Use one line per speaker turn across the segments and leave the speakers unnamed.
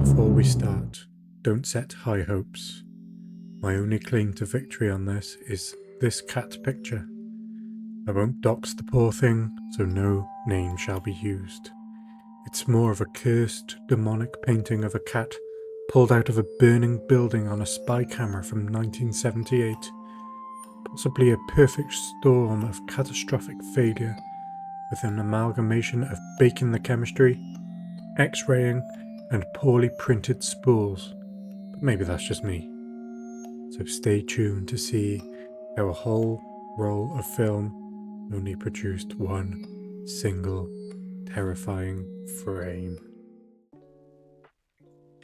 Before we start, don't set high hopes. My only claim to victory on this is this cat picture. I won't dox the poor thing, so no name shall be used. It's more of a cursed, demonic painting of a cat pulled out of a burning building on a spy camera from 1978. Possibly a perfect storm of catastrophic failure, with an amalgamation of baking the chemistry, X-raying, and poorly printed spools. But maybe that's just me. So stay tuned to see how a whole roll of film only produced one single terrifying frame.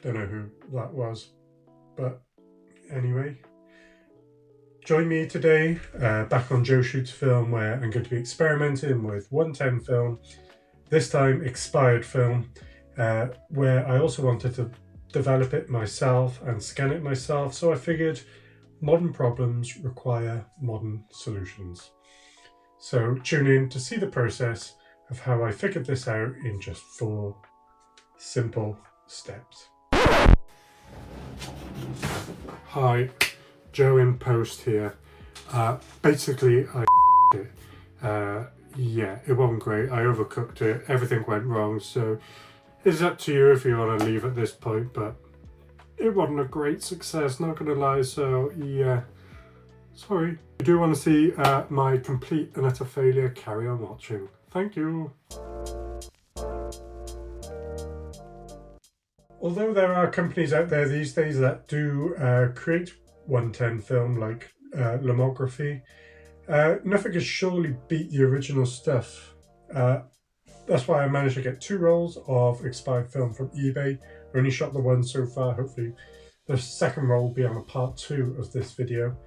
Don't know who that was, but anyway. Join me today back on Joe Shoots Film, where I'm going to be experimenting with 110 film, this time expired film, where I also wanted to develop it myself and scan it myself, so I figured modern problems require modern solutions. So tune in to see the process of how I figured this out in just 4 simple steps. Hi, Joe in post here. Basically, I it. Yeah, it wasn't great. I overcooked it. Everything went wrong. So it's up to you if you want to leave at this point. But it wasn't a great success, not gonna lie. So yeah, sorry. If you do want to see my complete and utter failure, carry on watching. Thank you. Although there are companies out there these days that do create 110 film like Lomography, nothing can surely beat the original stuff. That's why I managed to get 2 rolls of expired film from eBay. I only shot the one so far. Hopefully the second roll will be on a part 2 of this video.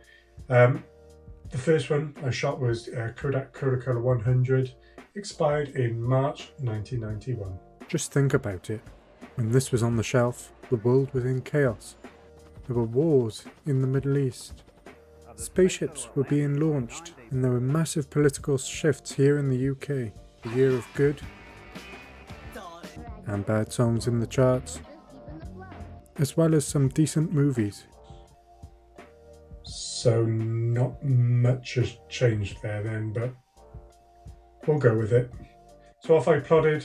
The first one I shot was Kodak Kodacolor 100, expired in March 1991. Just think about it. When this was on the shelf, the world was in chaos. There were wars in the Middle East. Spaceships were being launched, and there were massive political shifts here in the UK. The year of good and bad songs in the charts, as well as some decent movies. So not much has changed there then, but we'll go with it. So off I plodded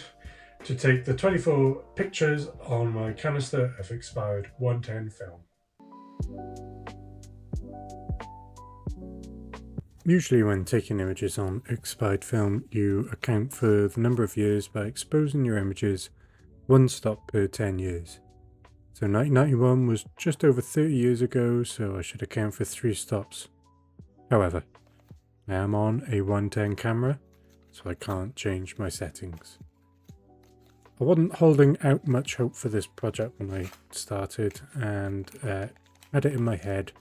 to take the 24 pictures on my canister of expired 110 film. Usually when taking images on expired film, you account for the number of years by exposing your images 1 stop per 10 years. So 1991 was just over 30 years ago, so I should account for 3 stops. However, I am on a 110 camera, so I can't change my settings. I wasn't holding out much hope for this project when I started, and had it in my head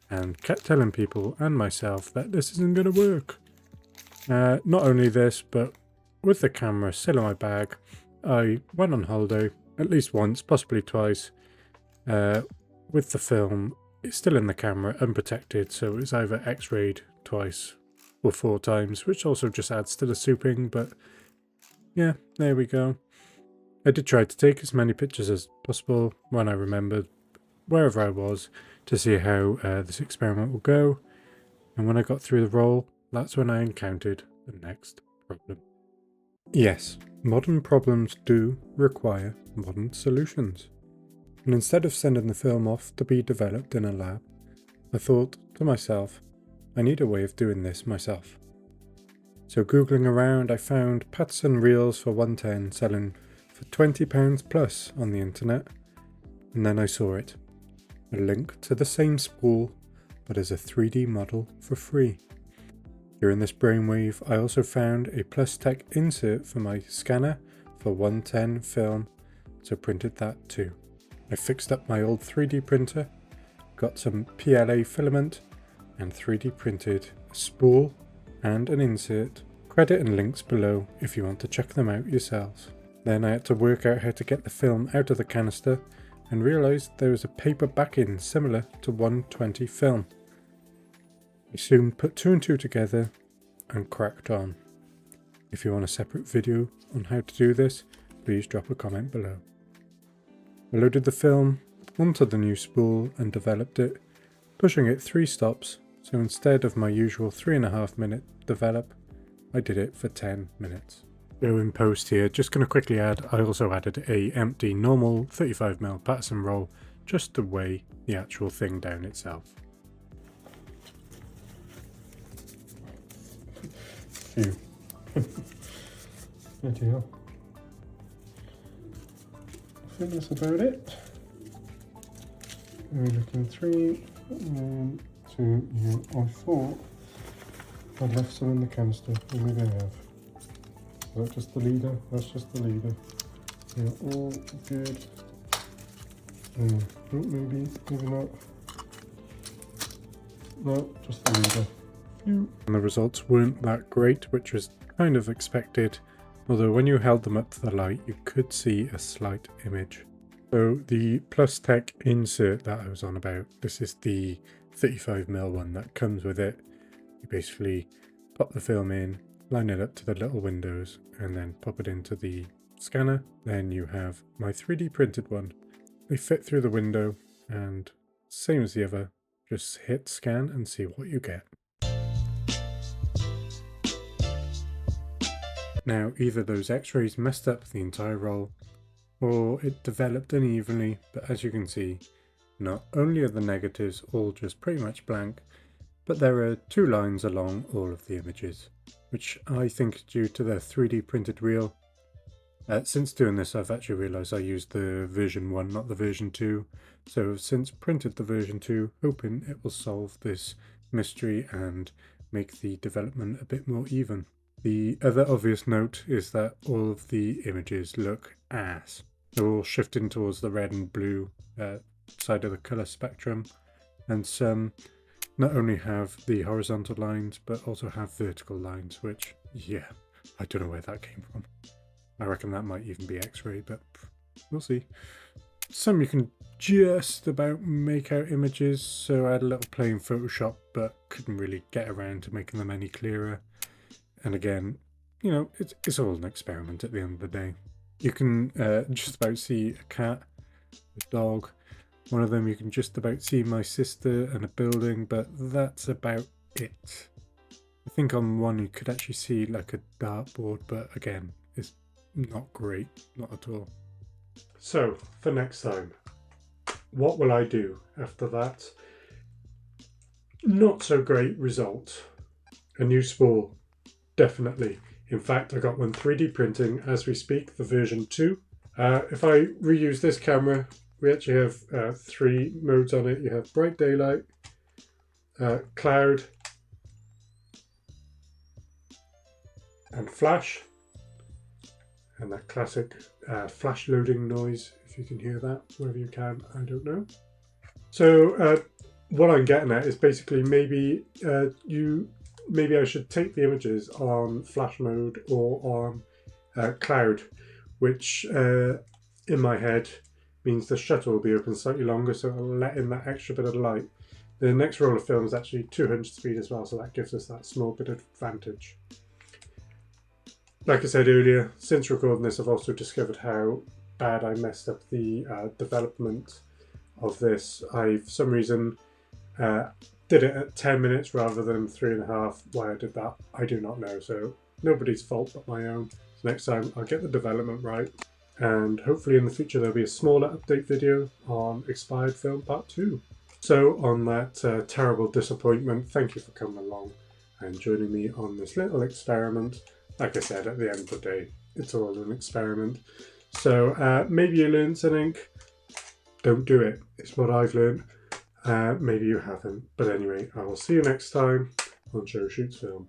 and kept telling people and myself that this isn't going to work. Not only this, but with the camera still in my bag, I went on holiday at least once, possibly twice, with the film it's still in the camera, unprotected, so it was either x-rayed twice or 4 times, which also just adds to the souping, but yeah, there we go. I did try to take as many pictures as possible when I remembered, wherever I was, to see how this experiment will go, and when I got through the roll, that's when I encountered the next problem. Yes, modern problems do require modern solutions, and instead of sending the film off to be developed in a lab, I thought to myself, I need a way of doing this myself. So googling around, I found Patterson reels for 110 selling for £20 plus on the internet, and then I saw it. A link to the same spool, but as a 3D model for free. During this brainwave, I also found a Plus Tech insert for my scanner for 110 film, so printed that too. I fixed up my old 3D printer, got some PLA filament, and 3D printed a spool and an insert. Credit and links below if you want to check them out yourselves. Then I had to work out how to get the film out of the canister and realised there was a paper backing similar to 120 film. I soon put 2 and 2 together and cracked on. If you want a separate video on how to do this, please drop a comment below. I loaded the film onto the new spool and developed it, pushing it 3 stops, so instead of my usual 3.5 minute develop, I did it for 10 minutes. So in post here, just going to quickly add, I also added a empty normal 35mm Patterson roll just to weigh the actual thing down itself.
Phew. Bloody hell. I think that's about it. We're looking 3, 1, 2, yeah. I thought I'd left some in the canister, or maybe I have. Is that just the leader? That's just the leader. Yeah, all good. Oh, maybe not. No, just the leader.
And the results weren't that great, which was kind of expected, although when you held them up to the light you could see a slight image. So the Plus Tech insert that I was on about, this is the 35mm one that comes with it. You basically pop the film in, line it up to the little windows, and then pop it into the scanner. Then you have my 3D printed one. They fit through the window, and same as the other, just hit scan and see what you get. Now, either those x-rays messed up the entire roll, or it developed unevenly, but as you can see, not only are the negatives all just pretty much blank, but there are 2 lines along all of the images, which I think is due to the 3D printed reel. Since doing this, I've actually realised I used the version 1, not the version 2, so I've since printed the version 2, hoping it will solve this mystery and make the development a bit more even. The other obvious note is that all of the images look ass. They're all shifting towards the red and blue side of the colour spectrum, and some not only have the horizontal lines but also have vertical lines, which, yeah, I don't know where that came from. I reckon that might even be x-ray, but we'll see. Some you can just about make out images, so I had a little play in Photoshop but couldn't really get around to making them any clearer. And again, you know, it's all an experiment at the end of the day. You can just about see a cat, a dog. One of them you can just about see my sister and a building, but that's about it. I think on one you could actually see like a dartboard, but again, it's not great, not at all. So, for next time, what will I do after that not so great result? A new spool. Definitely. In fact, I got one 3D printing as we speak, the version 2. If I reuse this camera, we actually have 3 modes on it. You have bright daylight, cloud, and flash. And that classic flash loading noise, if you can hear that, wherever you can, I don't know. So what I'm getting at is basically maybe maybe I should take the images on flash mode or on cloud, which in my head means the shutter will be open slightly longer, so it'll let in that extra bit of light. The next roll of film is actually 200 speed as well, so that gives us that small bit of advantage. Like I said earlier, since recording this, I've also discovered how bad I messed up the development of this. I, for some reason, did it at 10 minutes rather than 3.5. Why I did that, I do not know. So nobody's fault but my own. So next time I'll get the development right, and hopefully in the future there'll be a smaller update video on Expired Film Part 2. So on that terrible disappointment, thank you for coming along and joining me on this little experiment. Like I said, at the end of the day, it's all an experiment. So maybe you learned something. Don't do it. It's what I've learned. Maybe you haven't. But anyway, I will see you next time on Joe Shoots Film.